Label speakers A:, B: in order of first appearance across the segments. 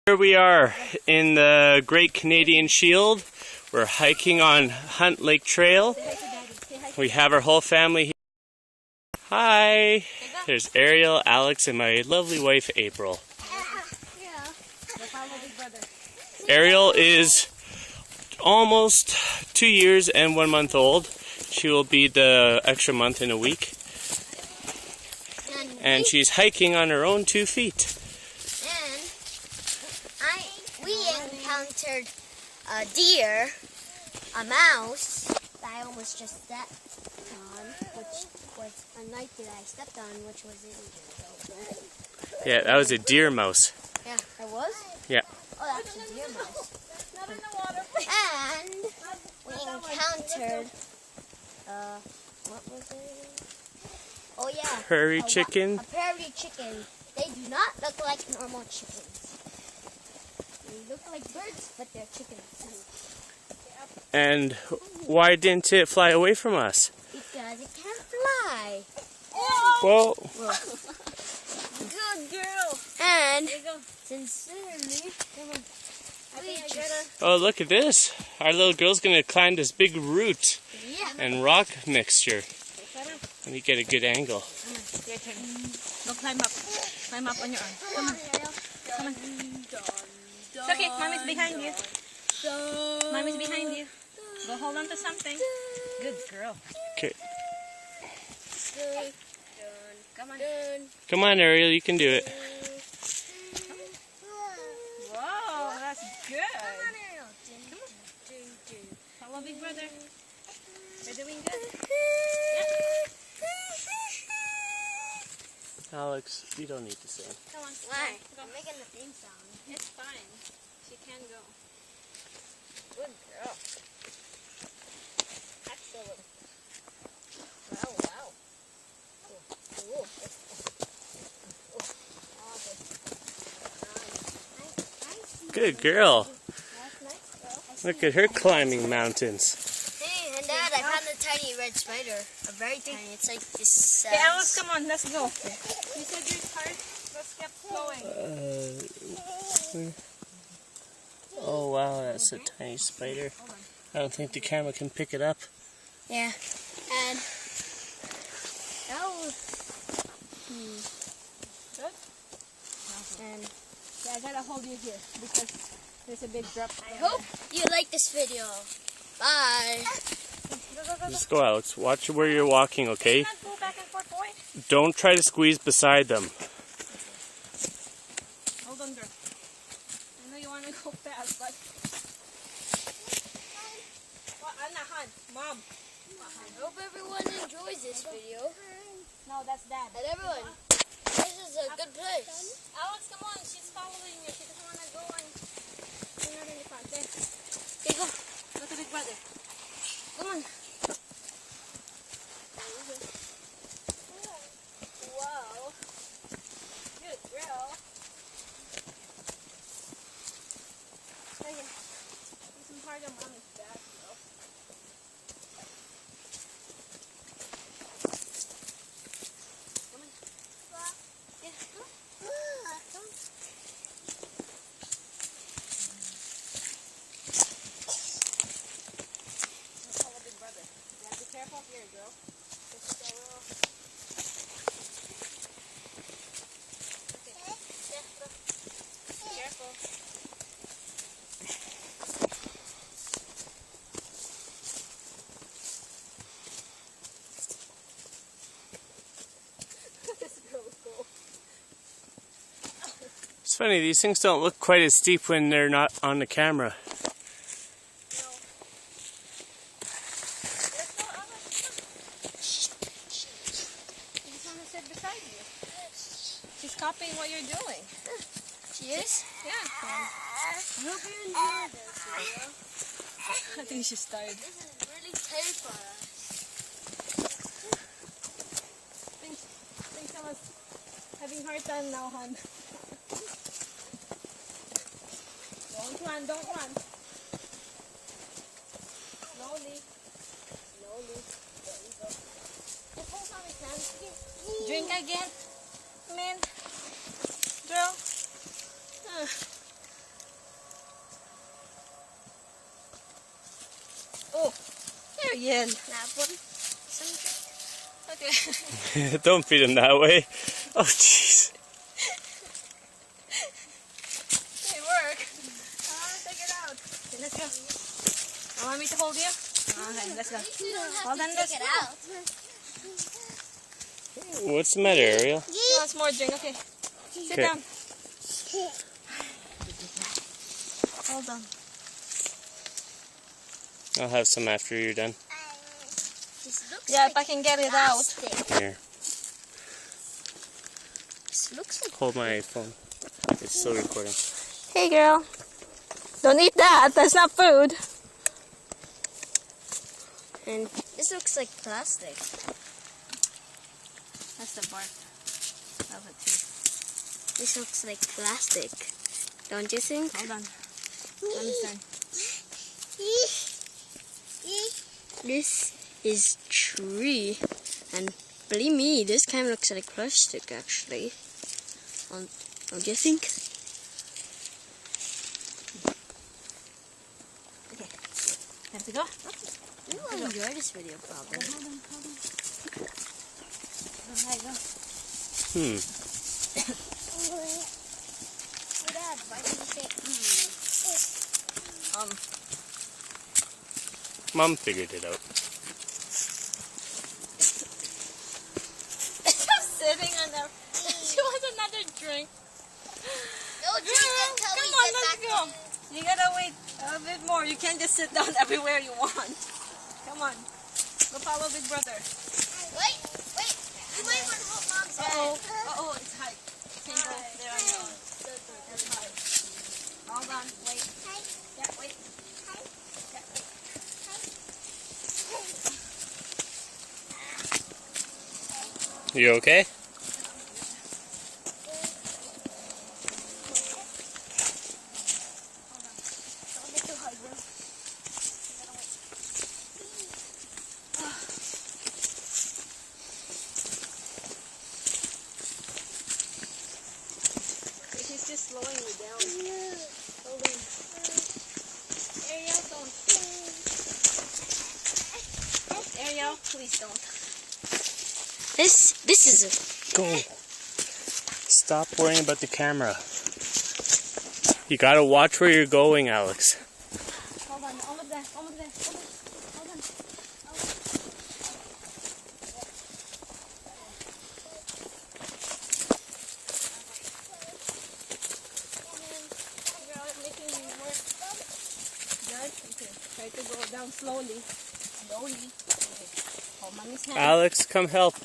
A: Here we are in the Great Canadian Shield. We're hiking on Hunt Lake Trail. We have our whole family here. Hi! There's Ariel, Alex, and my lovely wife, April. Ariel is almost 2 years and 1 month old. She will be the extra month in a week. And she's hiking on her own 2 feet.
B: We encountered a deer, a mouse that I almost just stepped on, which was a night that I stepped on, which was in.
A: Yeah, that was a deer mouse.
B: Yeah, it was?
A: Yeah.
B: Oh, that's a deer mouse. Not in the water. And we encountered, what was it? Oh yeah.
A: Prairie chicken.
B: A prairie chicken. They do not look like normal chickens. They look like birds, but they're chickens.
A: And why didn't it fly away from us?
B: Because it can't fly.
A: Whoa.
B: Good girl. And sincerely,
A: Oh, look at this. Our little girl's going to climb this big root and rock mixture. Let me get a good angle.
C: Your turn. Go climb up. Climb up on your arm. Come on. Come on. It's okay. Mommy's behind you. Mommy's behind you. Go hold on to something. Good girl.
A: Okay.
C: Come on.
A: Come on, Ariel. You can do it.
C: Whoa, that's good. Come on. Follow big brother. You're doing good.
A: Alex, you don't need to sing.
C: Come on.
B: Why?
C: Go.
B: I'm making the theme song.
C: It's fine. She can go.
B: Good girl. Excellent. Wow.
A: Good girl.
B: That's nice, girl.
A: Look at her climbing mountains.
B: Hey, and Dad, I found a tiny red spider. A very tiny. It's like this size.
C: Okay, Alice, come on. Let's go. You said you're tired. Let's keep going.
A: Oh, wow. That's a tiny spider. I don't think the camera can pick it up.
B: Yeah. And that was
C: Good?
B: and
C: Yeah, I gotta hold you here because there's a big drop.
B: I hope you like this video. Bye.
A: Just go, Alex. Watch where you're walking, okay?
C: Can't go back and forth, boy.
A: Don't try to squeeze beside them.
C: Hold on there. I know you want to go fast, but... What? Anahan? Mom.
B: I hope everyone enjoys this video.
C: No, that's Dad.
B: And everyone, this is a good place.
C: Alex, come on. She's following you. She doesn't want to go and... You're not in the front. There.
B: Okay, go.
C: Go to Big Brother.
B: Come on.
C: Wow. Good girl. There's some hard on Mommy's back, though. Come on.
B: Yeah. Come.
C: Let's follow Big Brother. You have to be careful here, girl. Just a little... Okay. Yeah, go. Be careful. This girl's cool.
A: It's funny, these things don't look quite as steep when they're not on the camera.
C: No. There's no other. She's gonna sit beside you. She's copying what you're doing.
B: She is?
C: Yeah.
B: I hope you enjoyed this video.
C: I think she's tired.
B: This is really terrifying.
C: Think someone's having a hard time now, hon. Don't run, don't run. Slowly. Slowly. There you go.
B: Just hold on his hand.
C: Drink again. Come in. Girl. Ariel.
B: Napon. Some
C: Okay.
A: Don't feed him that way. Oh, jeez.
C: It work. Take it out. Okay, let's go. You want me to hold you? Okay, let's go.
B: You don't have
C: Well,
B: to
C: then
B: take
C: let's
B: it
C: go.
B: out.
A: What's the matter, Ariel?
C: He wants more drink. Okay. Sit
A: Okay.
C: down. Hold on.
A: I'll have some after you're done.
B: This looks
C: Yeah,
B: like
C: if I can get it out.
B: plastic.
A: Here,
B: This looks like
A: hold my phone. It's still recording.
C: Hey, girl. Don't eat that. That's not food.
B: and this looks like plastic.
C: That's the bark of a tree.
B: This looks like plastic. Don't you think?
C: Hold on. Understand.
B: This is tree, and believe me, this kind of looks like plastic actually. Don't you think?
C: Okay. Time to go.
B: You will enjoy this video probably.
C: Hold on. There you go.
B: Dad, why did you say
A: Mom figured it out.
C: Sitting on there. She wants another drink.
B: No drink until
C: Come
B: we
C: on,
B: get
C: let's
B: back
C: go. You gotta wait a bit more. You can't just sit down everywhere you want. Come on. Go follow Big Brother.
B: Wait. You might want to hold Mom's hand.
C: Uh-oh, it's high. Can't go there on your own. That's high. Hold on, wait. Yeah, wait.
A: You okay?
C: He's just slowing me down. Hold on. Ariel, don't. Ariel, please don't.
B: This is a
A: Go. Stop worrying about the camera. You gotta watch where you're going, Alex.
C: Hold on, almost there. Hold on. Girl, making me work. Good? Okay. Try to go down slowly. Okay. Hold mommy's hand.
A: Alex, come help.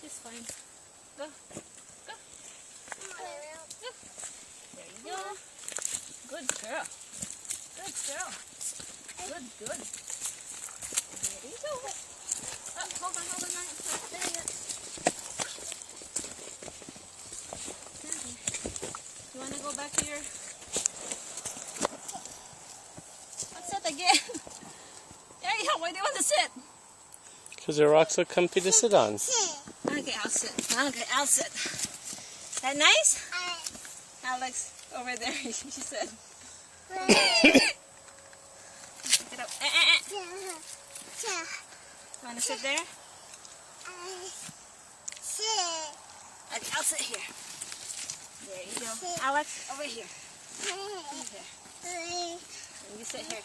C: It's fine. Go. There you go. Good girl. Good. There you go. Hold on. Not there yet. You wanna go back to your... What's that again? Yeah, why do you want to sit?
A: Because the rocks look comfy to sit on.
C: Okay, I'll sit. That nice? Alex, over there, she said. Get up. Want to sit there? Okay, I'll sit here. There you go. Alex, over here. And you sit here.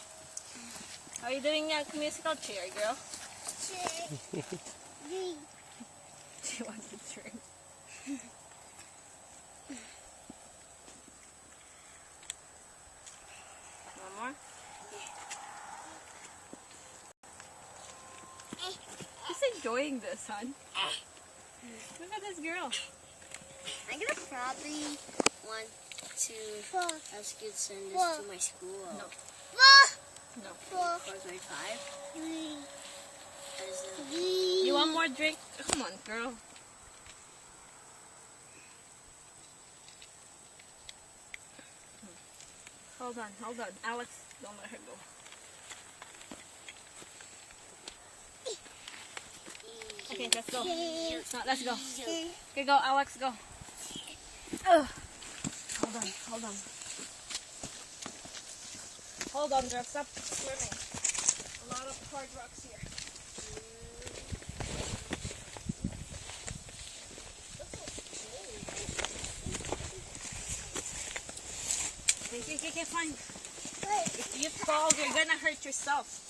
C: How are you doing a musical chair, girl? She wants a drink. One more? She's enjoying this, hon. Look at this girl.
B: I'm gonna probably want to ask you to send this to my school.
C: No. No.
B: For grade 5.
C: You want more drink? Come on, girl. Hold on. Alex, don't let her go. Okay, let's go. No, let's go. Okay, go, Alex, go. Hold on. Hold on, girl. Stop swimming. lot of hard rocks here. Okay, fine. If you fall, you're gonna hurt yourself.